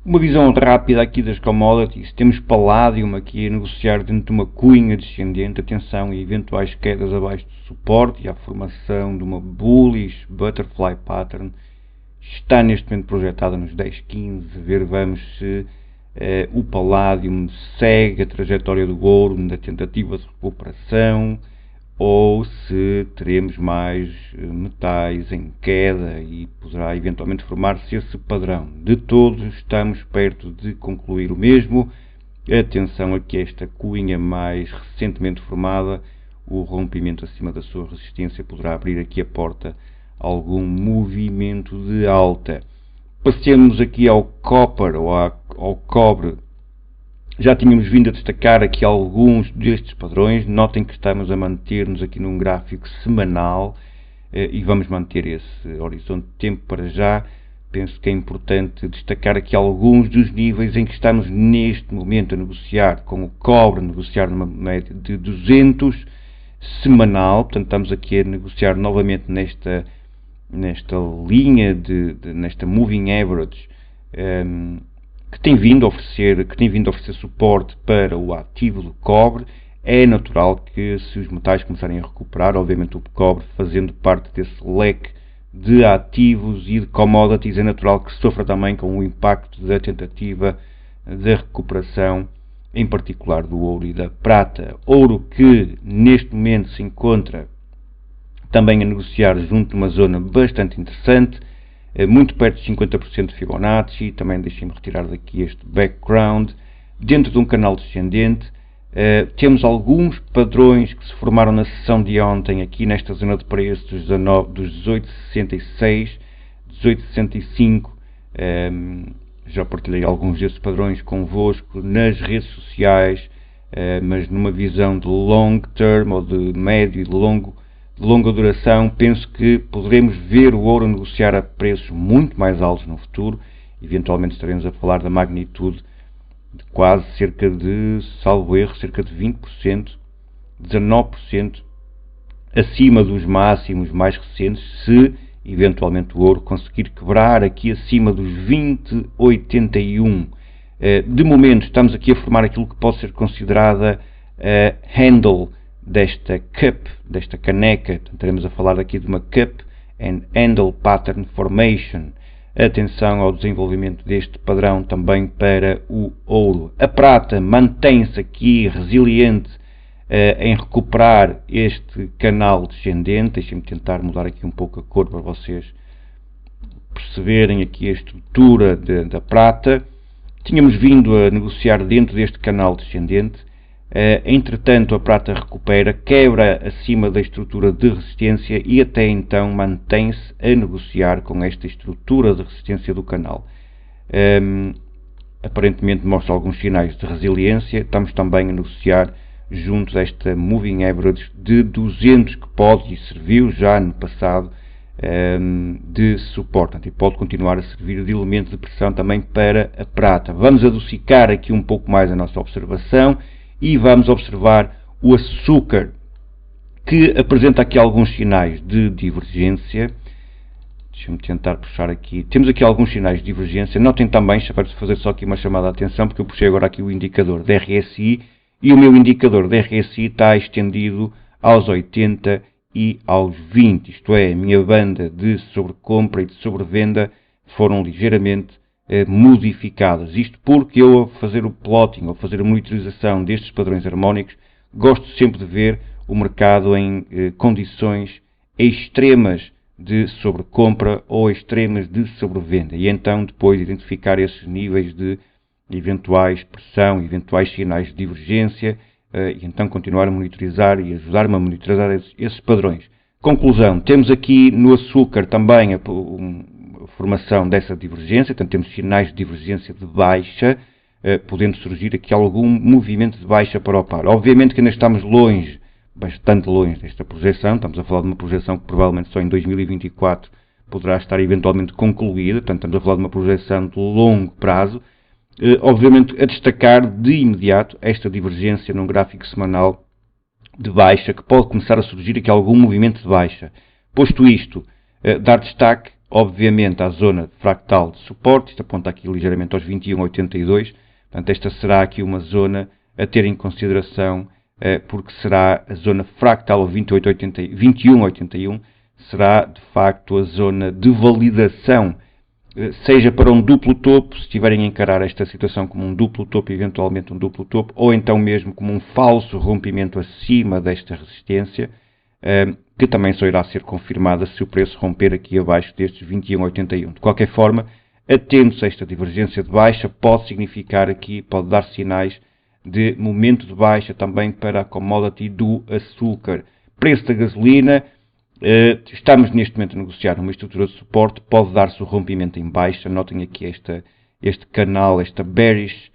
Uma visão rápida aqui das commodities. Temos Palladium aqui a negociar dentro de uma cunha descendente. Atenção a eventuais quedas abaixo do suporte e à formação de uma bullish butterfly pattern. Está neste momento projetada nos 10,15. Vamos se o Palladium segue a trajetória do ouro na tentativa de recuperação ou se teremos mais metais em queda e poderá eventualmente formar-se esse padrão. De todos, estamos perto de concluir o mesmo. Atenção a que esta cunha mais recentemente formada, o rompimento acima da sua resistência, poderá abrir aqui a porta a algum movimento de alta. Passemos aqui ao copper ou ao cobre. Já tínhamos vindo a destacar aqui alguns destes padrões. Notem que estamos a manter-nos aqui num gráfico semanal e vamos manter esse horizonte de tempo para já. Penso que é importante destacar aqui alguns dos níveis em que estamos neste momento a negociar. Com o cobre, a negociar numa média de 200 semanal. Portanto, estamos aqui a negociar novamente nesta linha, nesta moving average, que tem vindo a oferecer suporte para o ativo do cobre. É natural que, se os metais começarem a recuperar, obviamente o cobre fazendo parte desse leque de ativos e de commodities, é natural que sofra também com o impacto da tentativa de recuperação, em particular do ouro e da prata. Ouro que neste momento se encontra também a negociar junto de uma zona bastante interessante, muito perto de 50% de Fibonacci. Também deixem-me retirar daqui este background. Dentro de um canal descendente, temos alguns padrões que se formaram na sessão de ontem, aqui nesta zona de preço dos 18,66, 18,65. Já partilhei alguns desses padrões convosco nas redes sociais, mas numa visão de long term, ou de médio e de longa duração, penso que poderemos ver o ouro negociar a preços muito mais altos no futuro. Eventualmente estaremos a falar da magnitude de quase cerca de, salvo erro, cerca de 20%, 19% acima dos máximos mais recentes, se eventualmente o ouro conseguir quebrar aqui acima dos 20,81. De momento estamos aqui a formar aquilo que pode ser considerada a handle desta cup, desta caneca. Então, estaremos a falar aqui de uma cup and handle pattern formation. Atenção ao desenvolvimento deste padrão também para o ouro. A prata mantém-se aqui resiliente em recuperar este canal descendente. Deixem-me tentar mudar aqui um pouco a cor para vocês perceberem aqui a estrutura da prata. Tínhamos vindo a negociar dentro deste canal descendente. Entretanto, a prata recupera, quebra acima da estrutura de resistência e até então mantém-se a negociar com esta estrutura de resistência do canal. Aparentemente mostra alguns sinais de resiliência. Estamos também a negociar junto desta moving average de 200, que pode e serviu já no passado de suporte, e pode continuar a servir de elemento de pressão também para a prata. Vamos adocicar aqui um pouco mais a nossa observação e vamos observar o açúcar, que apresenta aqui alguns sinais de divergência. Deixa-me tentar puxar aqui. Temos aqui alguns sinais de divergência. Notem também, para fazer só aqui uma chamada de atenção, porque eu puxei agora aqui o indicador da RSI, e o meu indicador da RSI está estendido aos 80 e aos 20. Isto é, a minha banda de sobrecompra e de sobrevenda foram ligeiramente modificadas. Isto porque eu, ao fazer o plotting, ou fazer a monitorização destes padrões harmónicos, gosto sempre de ver o mercado em condições extremas de sobrecompra ou extremas de sobrevenda, e então depois identificar esses níveis de eventuais pressão, eventuais sinais de divergência, e então continuar a monitorizar e ajudar-me a monitorizar esses padrões. Conclusão, temos aqui no açúcar também a formação dessa divergência. Portanto, temos sinais de divergência de baixa, podendo surgir aqui algum movimento de baixa para o par. Obviamente que ainda estamos longe, bastante longe desta projeção. Estamos a falar de uma projeção que provavelmente só em 2024 poderá estar eventualmente concluída. Portanto, estamos a falar de uma projeção de longo prazo. Obviamente a destacar de imediato esta divergência num gráfico semanal de baixa, que pode começar a surgir aqui algum movimento de baixa. Posto isto, dar destaque obviamente, à zona fractal de suporte, isto aponta aqui ligeiramente aos 21,82, portanto, esta será aqui uma zona a ter em consideração, porque será a zona fractal, ou 21,81, será, de facto, a zona de validação, seja para um duplo topo, se estiverem a encarar esta situação como um duplo topo, eventualmente um duplo topo, ou então mesmo como um falso rompimento acima desta resistência, que também só irá ser confirmada se o preço romper aqui abaixo destes 21,81. De qualquer forma, atentos a esta divergência de baixa, pode significar aqui, pode dar sinais de momento de baixa também para a commodity do açúcar. Preço da gasolina, estamos neste momento a negociar numa estrutura de suporte, pode dar-se o rompimento em baixa. Notem aqui este canal, esta bearish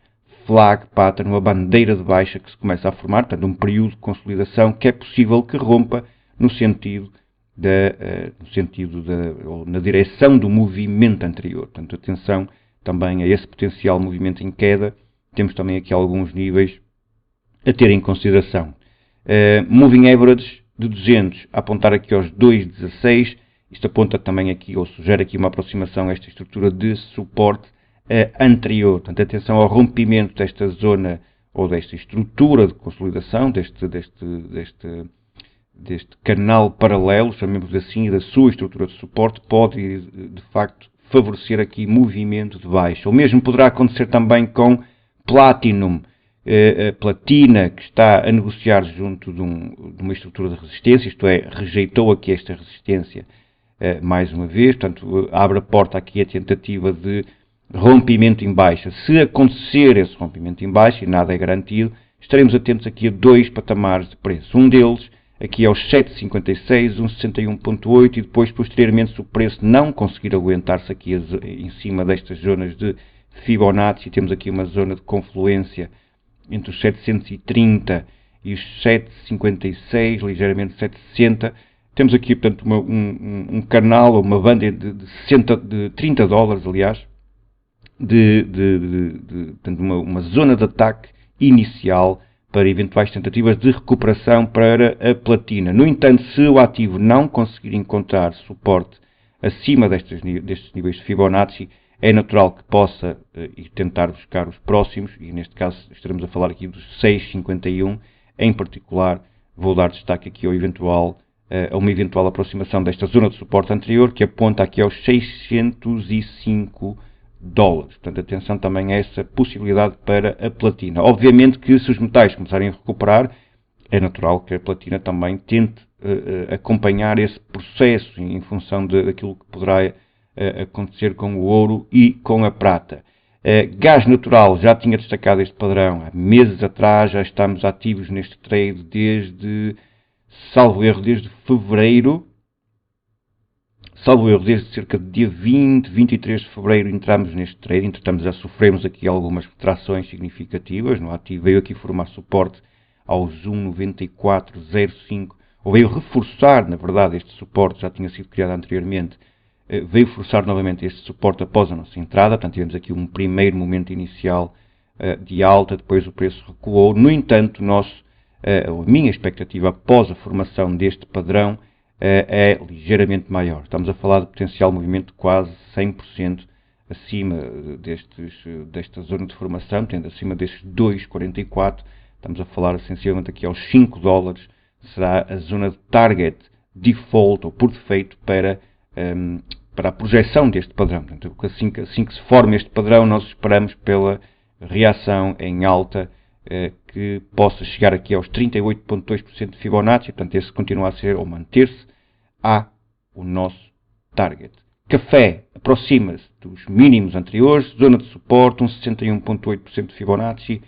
flag pattern, uma bandeira de baixa que se começa a formar, portanto um período de consolidação que é possível que rompa no sentido ou na direção do movimento anterior. Portanto, atenção também a esse potencial movimento em queda. Temos também aqui alguns níveis a ter em consideração. Moving average de 200 a apontar aqui aos 2,16. Isto aponta também aqui, ou sugere aqui uma aproximação a esta estrutura de suporte anterior. Portanto, atenção ao rompimento desta zona ou desta estrutura de consolidação, deste canal paralelo, chamemos assim, da sua estrutura de suporte, pode, de facto, favorecer aqui movimento de baixa. O mesmo poderá acontecer também com Platinum, a platina, que está a negociar junto de uma estrutura de resistência, isto é, rejeitou aqui esta resistência mais uma vez, portanto, abre a porta aqui a tentativa de rompimento em baixa. Se acontecer esse rompimento em baixa, e nada é garantido, estaremos atentos aqui a dois patamares de preço. Um deles aqui aos 7,56, 1,61,8 e depois, posteriormente, se o preço não conseguir aguentar-se aqui em cima destas zonas de Fibonacci, temos aqui uma zona de confluência entre os 730 e os 756, ligeiramente 760. Temos aqui, portanto, um canal, ou uma banda de 30 dólares, aliás, portanto, uma zona de ataque inicial para eventuais tentativas de recuperação para a platina. No entanto, se o ativo não conseguir encontrar suporte acima destes níveis de Fibonacci, é natural que possa ir tentar buscar os próximos, e neste caso estaremos a falar aqui dos 6,51. Em particular, vou dar destaque aqui a uma eventual aproximação desta zona de suporte anterior, que aponta aqui aos 605 dólares. Portanto, atenção também a essa possibilidade para a platina. Obviamente que se os metais começarem a recuperar, é natural que a platina também tente acompanhar esse processo em função daquilo que poderá acontecer com o ouro e com a prata. Gás natural, já tinha destacado este padrão há meses atrás, já estamos ativos neste trade desde, salvo erro, desde fevereiro. Salvo erro, desde cerca de dia 20, 23 de fevereiro entramos neste trade, entretanto já sofremos aqui algumas retrações significativas no ativo, veio aqui formar suporte aos 1,9405, ou veio reforçar, na verdade, este suporte já tinha sido criado anteriormente, veio forçar novamente este suporte após a nossa entrada, portanto tivemos aqui um primeiro momento inicial de alta, depois o preço recuou. No entanto, a minha expectativa após a formação deste padrão é ligeiramente maior. Estamos a falar de potencial movimento de quase 100% acima desta zona de formação, tendo acima destes 2,44, estamos a falar essencialmente aqui aos 5 dólares, será a zona de target default ou por defeito para a projeção deste padrão. Portanto, assim que se forma este padrão, nós esperamos pela reação em alta que possa chegar aqui aos 38,2% de Fibonacci, portanto, esse continua a ser ou manter-se o nosso target. Café aproxima-se dos mínimos anteriores, zona de suporte, 61,8% de Fibonacci,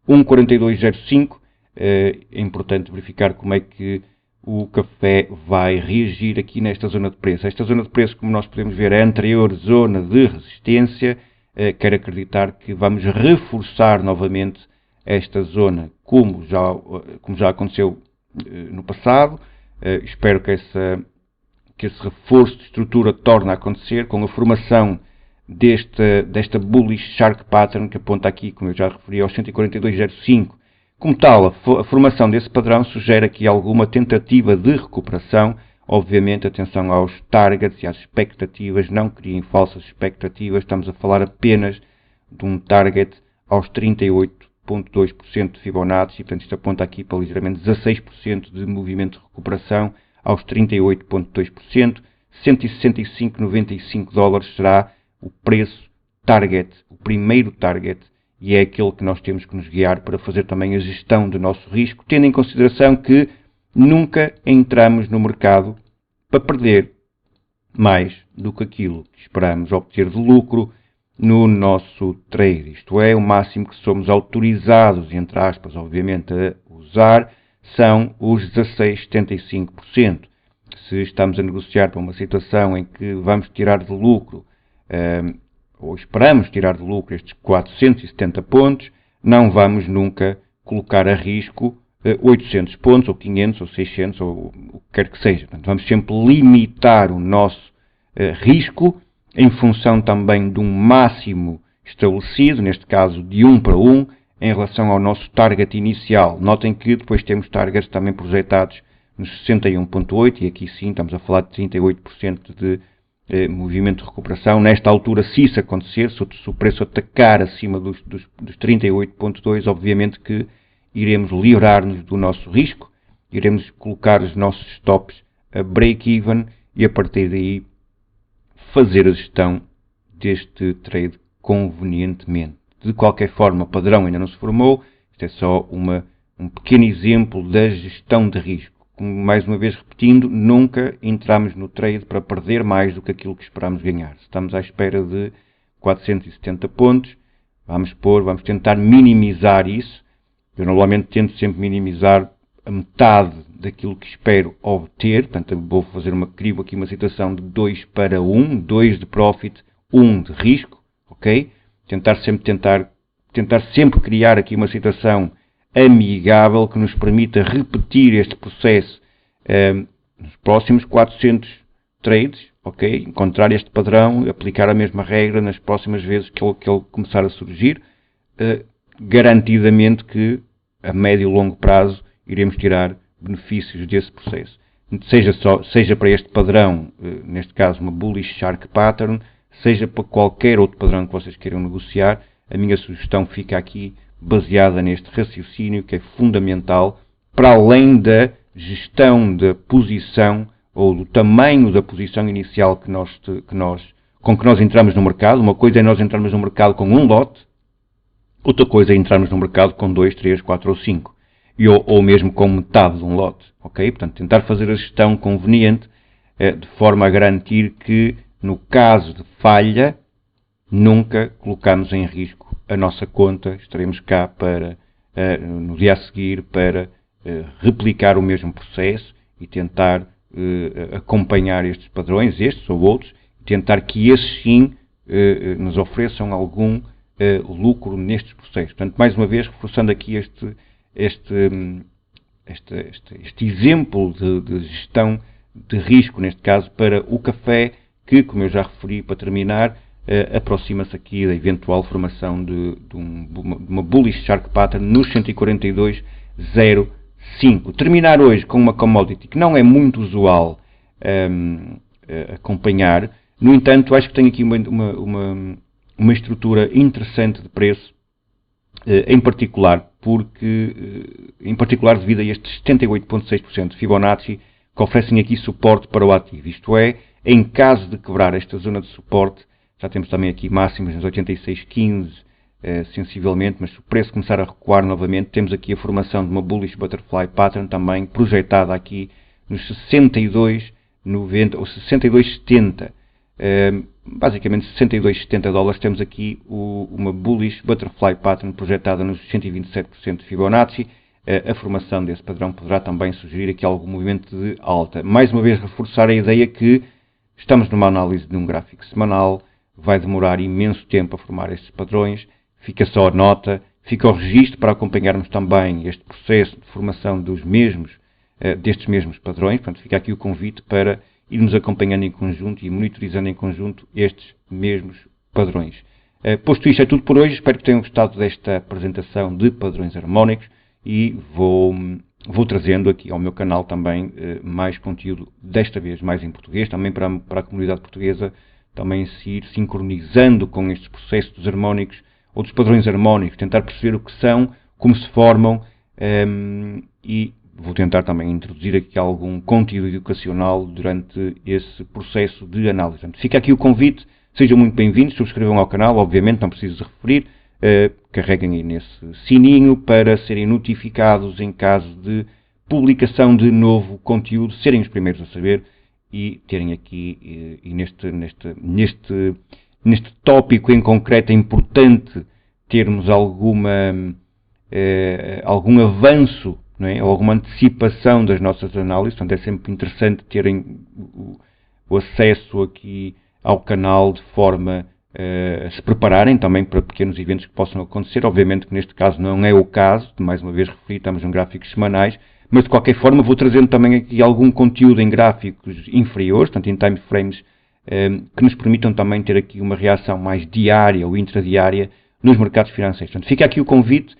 1,4205. É importante verificar como é que o café vai reagir aqui nesta zona de preço. Esta zona de preço, como nós podemos ver, é a anterior zona de resistência. Quero acreditar que vamos reforçar novamente esta zona, como já aconteceu no passado. Espero que esse reforço de estrutura torne a acontecer com a formação desta bullish shark pattern que aponta aqui, como eu já referi, aos 142,05. Como tal, a formação desse padrão sugere aqui alguma tentativa de recuperação Obviamente, atenção aos targets e às expectativas, não criem falsas expectativas, estamos a falar apenas de um target aos 38,2% de Fibonacci, portanto isto aponta aqui para ligeiramente 16% de movimento de recuperação aos 38,2%, 165,95 dólares será o preço target, o primeiro target, e é aquele que nós temos que nos guiar para fazer também a gestão do nosso risco, tendo em consideração que nunca entramos no mercado para perder mais do que aquilo que esperamos obter de lucro no nosso trade. Isto é, o máximo que somos autorizados, entre aspas, obviamente, a usar, são os 16,75%. Se estamos a negociar para uma situação em que vamos tirar de lucro, ou esperamos tirar de lucro estes 470 pontos, não vamos nunca colocar a risco 800 pontos, ou 500, ou 600, ou o que quer que seja. Portanto, vamos sempre limitar o nosso risco em função também de um máximo estabelecido, neste caso de 1 para 1, em relação ao nosso target inicial. Notem que depois temos targets também projetados nos 61,8, e aqui sim estamos a falar de 38% de movimento de recuperação. Nesta altura, se isso acontecer, se o preço atacar acima dos 38,2, obviamente que iremos livrar-nos do nosso risco, iremos colocar os nossos stops a break-even e a partir daí fazer a gestão deste trade convenientemente. De qualquer forma, o padrão ainda não se formou, isto é só um pequeno exemplo da gestão de risco. Mais uma vez repetindo, nunca entramos no trade para perder mais do que aquilo que esperamos ganhar. Se estamos à espera de 470 pontos, vamos tentar minimizar isso. Eu normalmente tento sempre minimizar a metade daquilo que espero obter, portanto vou fazer crio aqui uma situação de 2 para 1, 2 de profit, 1 de risco, ok? Tentar sempre criar aqui uma situação amigável que nos permita repetir este processo nos próximos 400 trades, ok? Encontrar este padrão, aplicar a mesma regra nas próximas vezes que ele começar a surgir, garantidamente que a médio e longo prazo iremos tirar benefícios desse processo. Seja para este padrão, neste caso uma bullish shark pattern, seja para qualquer outro padrão que vocês queiram negociar, a minha sugestão fica aqui baseada neste raciocínio que é fundamental, para além da gestão da posição ou do tamanho da posição inicial com que nós entramos no mercado. Uma coisa é nós entrarmos no mercado com um lote, outra coisa é entrarmos no mercado com 2, 3, 4 ou 5, ou mesmo com metade de um lote, ok? Portanto, tentar fazer a gestão conveniente de forma a garantir que, no caso de falha, nunca colocamos em risco a nossa conta. Estaremos cá para, no dia a seguir, para replicar o mesmo processo e tentar acompanhar estes padrões, estes ou outros, e tentar que esses sim nos ofereçam algum lucro nestes processos. Portanto, mais uma vez, reforçando aqui este exemplo de gestão de risco, neste caso, para o café, que, como eu já referi para terminar, aproxima-se aqui da eventual formação de uma bullish shark pattern nos 142,05. Terminar hoje com uma commodity que não é muito usual acompanhar, no entanto, acho que tem aqui uma estrutura interessante de preço, em particular devido a estes 78,6% de Fibonacci que oferecem aqui suporte para o ativo. Isto é, em caso de quebrar esta zona de suporte, já temos também aqui máximas nos 86,15 sensivelmente, mas se o preço começar a recuar novamente, temos aqui a formação de uma bullish butterfly pattern também projetada aqui nos 62,90 ou 62,70. Basicamente 62,70 dólares, temos aqui uma bullish butterfly pattern projetada nos 127% de Fibonacci. A formação desse padrão poderá também sugerir aqui algum movimento de alta. Mais uma vez, reforçar a ideia que estamos numa análise de um gráfico semanal, vai demorar imenso tempo a formar estes padrões, fica só a nota, fica o registro para acompanharmos também este processo de formação destes mesmos padrões. Portanto, fica aqui o convite para irmos acompanhando em conjunto e monitorizando em conjunto estes mesmos padrões. Posto isto, é tudo por hoje. Espero que tenham gostado desta apresentação de padrões harmónicos e vou vou trazendo aqui ao meu canal também mais conteúdo, desta vez mais em português, também para a comunidade portuguesa também se ir sincronizando com estes processos dos harmónicos ou dos padrões harmónicos, tentar perceber o que são, como se formam, e vou tentar também introduzir aqui algum conteúdo educacional durante esse processo de análise. Portanto, fica aqui o convite, sejam muito bem-vindos, subscrevam ao canal, obviamente não preciso referir, carreguem aí nesse sininho para serem notificados em caso de publicação de novo conteúdo, serem os primeiros a saber e terem aqui, e neste tópico em concreto é importante termos algum avanço, não é? Ou alguma antecipação das nossas análises, portanto é sempre interessante terem o acesso aqui ao canal de forma a se prepararem também para pequenos eventos que possam acontecer. Obviamente que neste caso não é o caso, mais uma vez referi, estamos em gráficos semanais, mas de qualquer forma vou trazendo também aqui algum conteúdo em gráficos inferiores, portanto em time frames, que nos permitam também ter aqui uma reação mais diária ou intradiária nos mercados financeiros. Portanto, fica aqui o convite,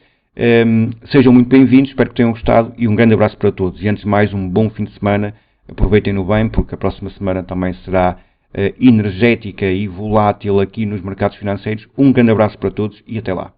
sejam muito bem-vindos, espero que tenham gostado e um grande abraço para todos. E antes de mais, um bom fim de semana, aproveitem-no bem, porque a próxima semana também será energética e volátil aqui nos mercados financeiros. Um grande abraço para todos e até lá.